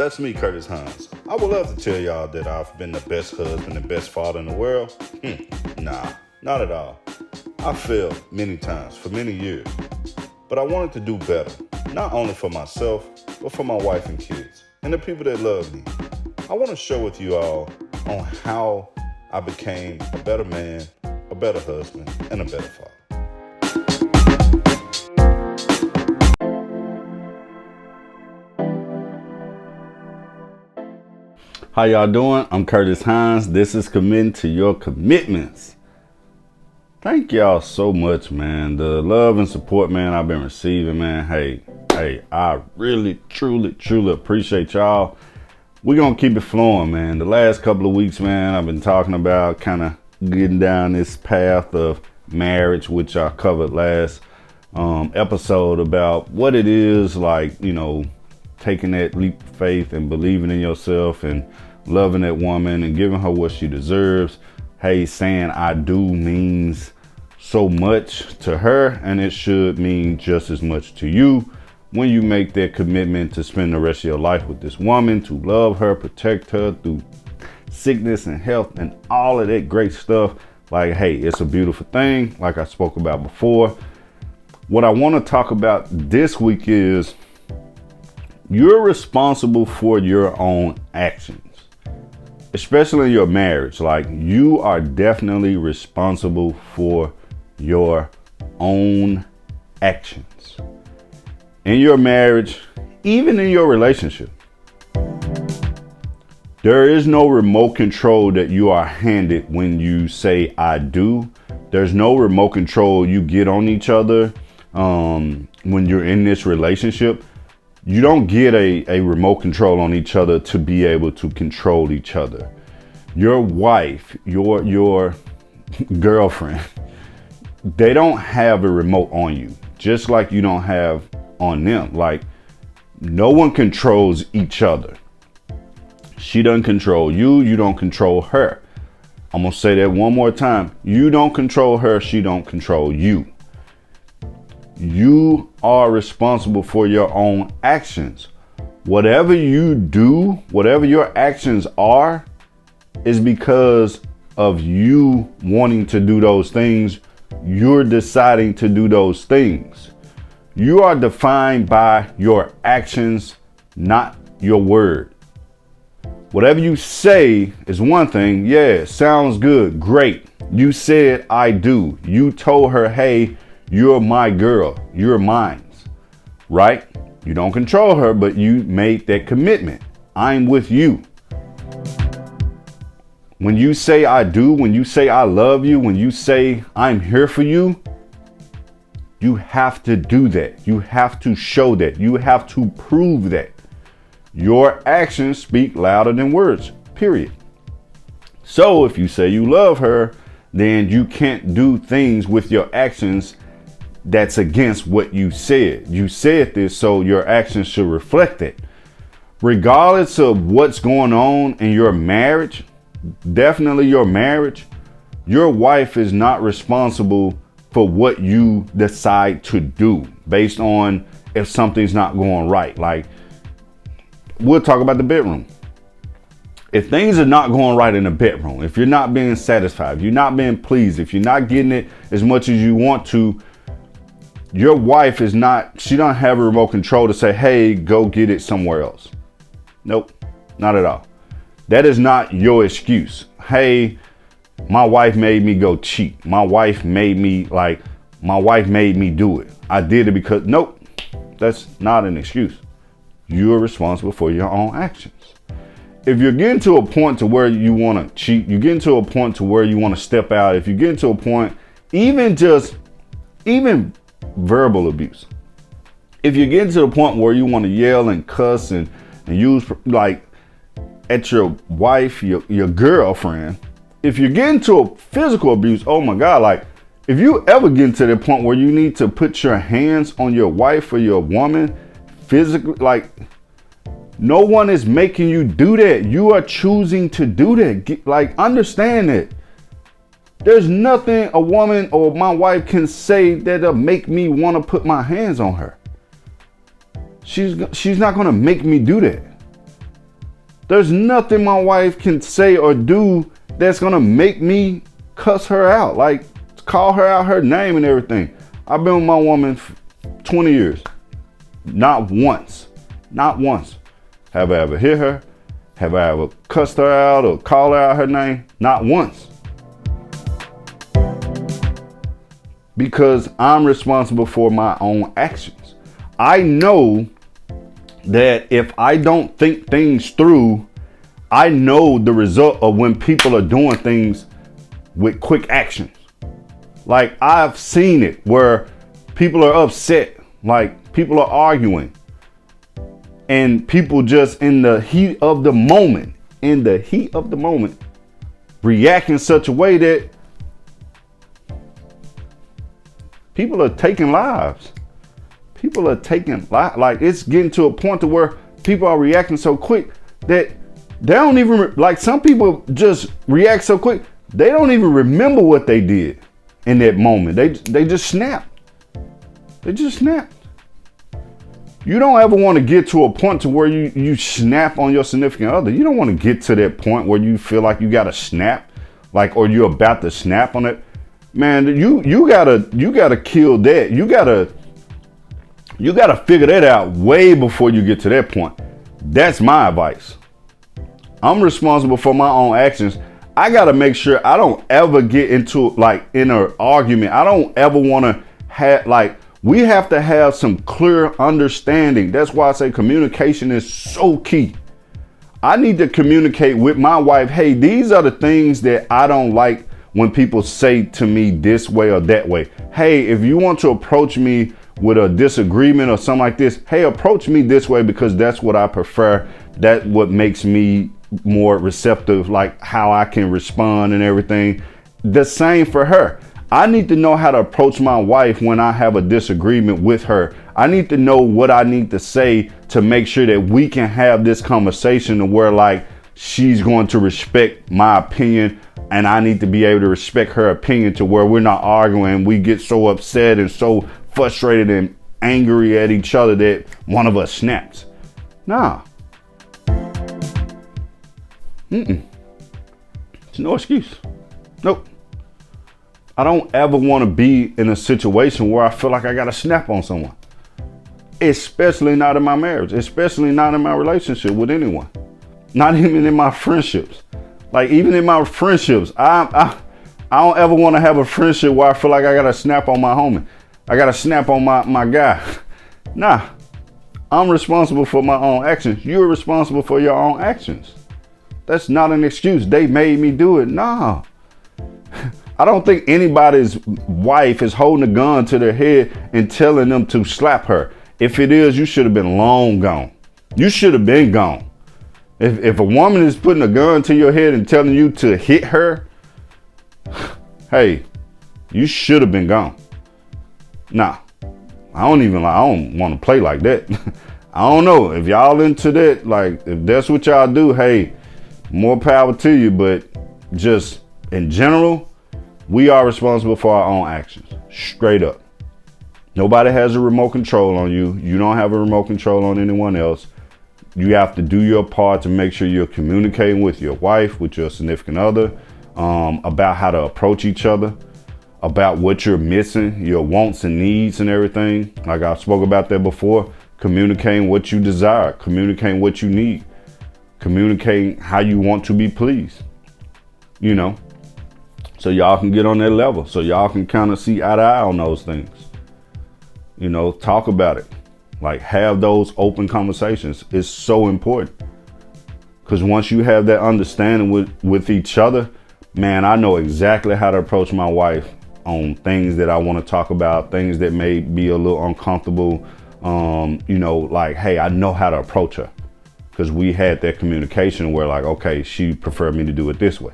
That's me, Curtis Hines. I would love to tell y'all that I've been the best husband and best father in the world. Nah, not at all. I failed many times for many years, but I wanted to do better, not only for myself, but for my wife and kids, and the people that love me. I want to share with you all on how I became a better man, a better husband, and a better father. How y'all doing? I'm Curtis Hines. This is Committing to Your Commitments. Thank y'all so much, man. The love and support, man, I've been receiving, man. Hey, I really, truly appreciate y'all. We're going to keep it flowing, man. The last couple of weeks, man, I've been talking about kind of getting down this path of marriage, which I covered last episode about what it is like, taking that leap of faith and believing in yourself and loving that woman and giving her what she deserves. Hey, saying I do means so much to her, and it should mean just as much to you when you make that commitment to spend the rest of your life with this woman, to love her, protect her through sickness and health and all of that great stuff. Like, hey, it's a beautiful thing, like I spoke about before. What I want to talk about this week is you're responsible for your own actions, especially in your marriage. Like, you are definitely responsible for your own actions in your marriage, even in your relationship. There is no remote control that you are handed when you say I do. There's no remote control you get on each other when you're in this relationship. You don't get a remote control on each other to be able to control each other. Your wife, your girlfriend, they don't have a remote on you, just like you don't have on them. Like, no one controls each other. She doesn't control you. You don't control her. I'm going to say that one more time. You don't control her. She don't control you. You are responsible for your own actions. Whatever you do, whatever your actions are, is because of you wanting to do those things. You're deciding to do those things. You are defined by your actions, not your word. Whatever you say is one thing. Yeah, sounds good. Great. You said I do. You told her, hey, you're my girl. You're mine. Right? You don't control her, but you made that commitment. I'm with you. When you say I do, when you say I love you, when you say I'm here for you, you have to do that. You have to show that. You have to prove that. Your actions speak louder than words, period. So if you say you love her, then you can't do things with your actions that's against what you said. You said this, so your actions should reflect it. Regardless of what's going on in your marriage, definitely your marriage, your wife is not responsible for what you decide to do based on if something's not going right. Like, we'll talk about the bedroom. If things are not going right in the bedroom, if you're not being satisfied, if you're not being pleased, if you're not getting it as much as you want to, your wife she don't have a remote control to say, hey, go get it somewhere else. Nope, not at all. That is not your excuse. Hey, my wife made me go cheat. My wife made me do it. I did it because, nope, that's not an excuse. You're responsible for your own actions. If you're getting to a point to where you want to cheat, you're getting to a point to where you want to step out, if you get to a point, even verbal abuse. If you're getting to the point where you want to yell and cuss and use like at your wife, your girlfriend, if you're getting to a physical abuse, oh my God, like if you ever get to the point where you need to put your hands on your wife or your woman physically, like no one is making you do that. You are choosing to do that. Like, understand it. There's nothing a woman or my wife can say that'll make me want to put my hands on her. She's not going to make me do that. There's nothing my wife can say or do that's gonna make me cuss her out, like call her out her name and everything. I've been with my woman for 20 years. Not once have I ever hit her, have I ever cussed her out or called her out her name. Not once. Because I'm responsible for my own actions. I know that if I don't think things through, I know the result of when people are doing things with quick actions. Like, I've seen it where people are upset, like people are arguing, and people just in the heat of the moment, react in such a way that people are taking lives. Like, it's getting to a point to where people are reacting so quick that they don't even, like, some people just react so quick, they don't even remember what they did in that moment. They just snap. You don't ever want to get to a point to where you snap on your significant other. You don't want to get to that point where you feel like you got to snap, like, or you're about to snap on it. Man, you gotta kill that. You gotta figure that out way before you get to that point. That's my advice. I'm responsible for my own actions. I gotta make sure I don't ever get into, like, in an argument. I don't ever want to have, like, we have to have some clear understanding. That's why I say communication is so key. I need to communicate with my wife. Hey, these are the things that I don't like when people say to me this way or that way. Hey, if you want to approach me with a disagreement or something like this, hey, approach me this way because that's what I prefer. That's what makes me more receptive, like how I can respond and everything. The same for her. I need to know how to approach my wife when I have a disagreement with her. I need to know what I need to say to make sure that we can have this conversation where, like, she's going to respect my opinion and I need to be able to respect her opinion, to where we're not arguing. We get so upset and so frustrated and angry at each other that one of us snaps. Nah. It's no excuse. Nope. I don't ever want to be in a situation where I feel like I got to snap on someone. Especially not in my marriage. Especially not in my relationship with anyone. Not even in my friendships. Like, even in my friendships, I don't ever want to have a friendship where I feel like I got to snap on my homie. I got to snap on my guy. Nah. I'm responsible for my own actions. You're responsible for your own actions. That's not an excuse. They made me do it. Nah. I don't think anybody's wife is holding a gun to their head and telling them to slap her. If it is, you should have been long gone. You should have been gone. If a woman is putting a gun to your head and telling you to hit her, hey, you should have been gone. Nah, I don't want to play like that. I don't know if y'all into that. Like, if that's what y'all do, hey, more power to you. But just in general, we are responsible for our own actions. Straight up. Nobody has a remote control on you. You don't have a remote control on anyone else. You have to do your part to make sure you're communicating with your wife, with your significant other, about how to approach each other, about what you're missing, your wants and needs and everything. Like I spoke about that before, communicating what you desire, communicating what you need, communicating how you want to be pleased, you know, so y'all can get on that level, so y'all can kind of see eye to eye on those things, you know, talk about it. Like, have those open conversations. It's so important. Because once you have that understanding with each other, man, I know exactly how to approach my wife on things that I want to talk about, things that may be a little uncomfortable. You know, like, hey, I know how to approach her. Because we had that communication where, like, okay, she preferred me to do it this way.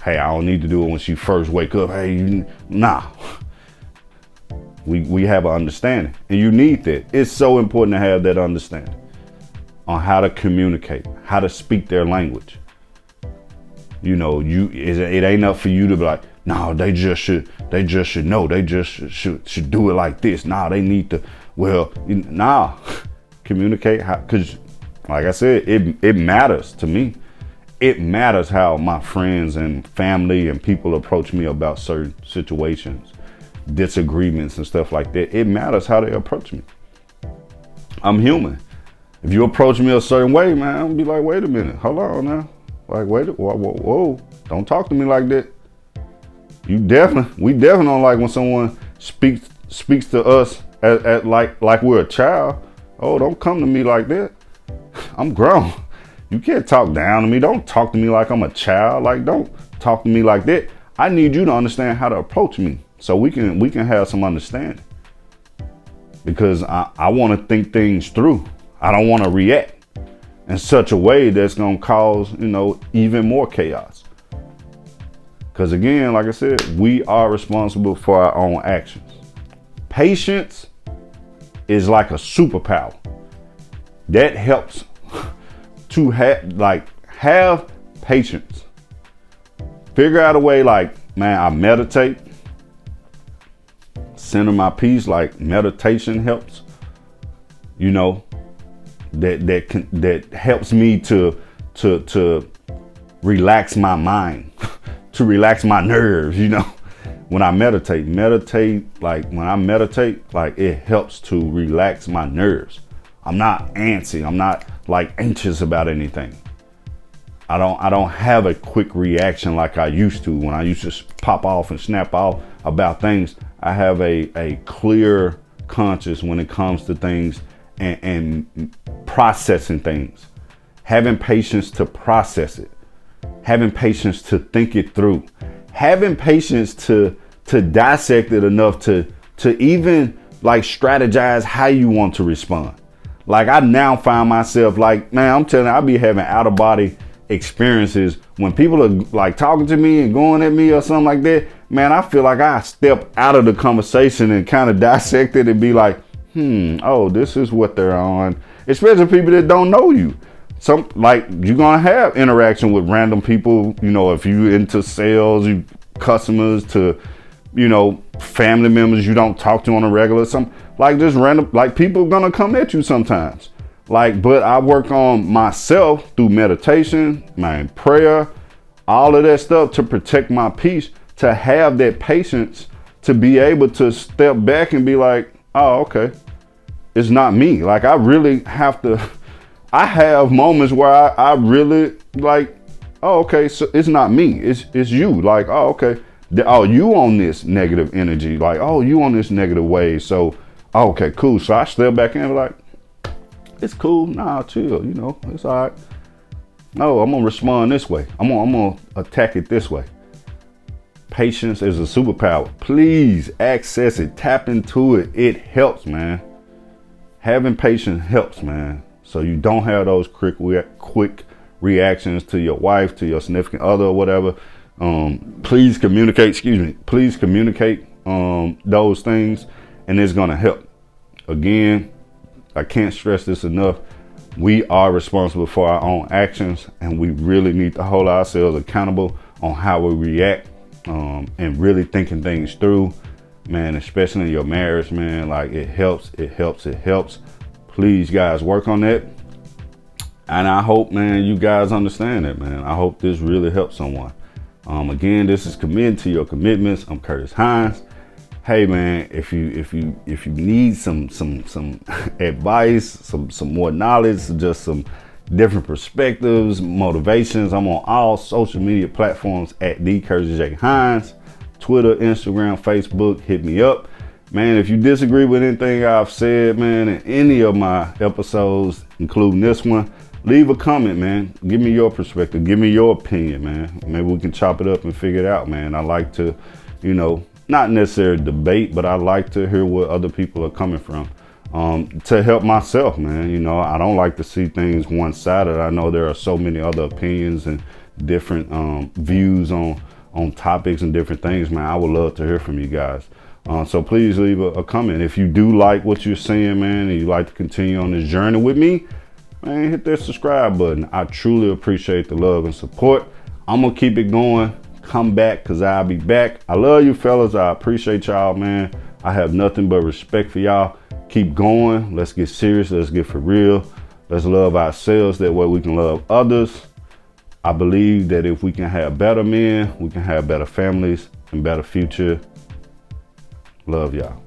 Hey, I don't need to do it when she first wake up. Hey, nah. We have an understanding, and you need that. It's so important to have that understanding on how to communicate, how to speak their language. You know, it ain't enough for you to be like, no, they just should know. They just should do it like this. Nah, they need to, communicate how, because Like I said, it matters to me. It matters how my friends and family and people approach me about certain situations, disagreements and stuff like that. It matters how they approach me. I'm human. If you approach me a certain way, man, I'm gonna be like, wait a minute, hold on now. Like, whoa, don't talk to me like that. We definitely don't like when someone speaks to us at like we're a child. Oh, don't come to me like that. I'm grown. You can't talk down to me. Don't talk to me like I'm a child. Like, don't talk to me like that. I need you to understand how to approach me so we can have some understanding. Because I want to think things through. I don't want to react in such a way that's going to cause, even more chaos. Because again, like I said, we are responsible for our own actions. Patience is like a superpower that helps to have patience. Figure out a way, like, man, I meditate, center my peace. Like, meditation helps, that helps me to relax my mind, to relax my nerves. When I meditate, it helps to relax my nerves. I'm not antsy. I'm not anxious about anything. I don't have a quick reaction like I used to when I used to pop off and snap off about things. I have a clear conscience when it comes to things and processing things, having patience to process it, having patience to think it through, having patience to dissect it enough to even strategize how you want to respond. Like, I now find myself man, I'm telling you, I be having out of body experiences when people are talking to me and going at me or something like that. Man, I feel like I step out of the conversation and kind of dissect it and be like, oh, this is what they're on. Especially people that don't know you. You're gonna have interaction with random people, if you into sales, you customers to, family members you don't talk to on a regular, just random, people gonna come at you sometimes. But I work on myself through meditation, my prayer, all of that stuff to protect my peace, to have that patience, to be able to step back and be like, oh, okay, it's not me. I really have to, I have moments where I really oh, okay, so it's not me, it's you. Oh, okay. Oh, you on this negative energy. Oh, you on this negative wave. So, okay, cool. So I step back in and be like, it's cool. Nah, chill. It's all right. No, I'm going to respond this way. I'm going to attack it this way. Patience is a superpower. Please access it. Tap into it. It helps, man. Having patience helps, man. So you don't have those quick reactions to your wife, to your significant other or whatever. Please communicate those things, and it's going to help. Again, I can't stress this enough. We are responsible for our own actions, and we really need to hold ourselves accountable on how we react, and really thinking things through, man, especially in your marriage, man. It helps. Please, guys, work on that. And I hope, man, you guys understand that, man. I hope this really helps someone. Again, this is Committed to Your Commitments. I'm Curtis Hines. Hey, man, if you need some advice, some more knowledge, just some different perspectives, motivations, I'm on all social media platforms at the Curtis J Hines, Twitter, Instagram, Facebook. Hit me up, man. If you disagree with anything I've said, man, in any of my episodes, including this one, leave a comment, man. Give me your perspective. Give me your opinion, man. Maybe we can chop it up and figure it out, man. I like to, not necessarily debate, but I like to hear what other people are coming from, to help myself, man. I don't like to see things one-sided. I know there are so many other opinions and different views on topics and different things, man. I would love to hear from you guys. So please leave a comment. If you do like what you're seeing, man, and you like to continue on this journey with me, man, hit that subscribe button. I truly appreciate the love and support. I'm going to keep it going. Come back, because I'll be back. I love you fellas. I appreciate y'all, man. I have nothing but respect for y'all. Keep going. Let's get serious. Let's get for real. Let's love ourselves. That way we can love others. I believe that if we can have better men, we can have better families and better future. Love y'all.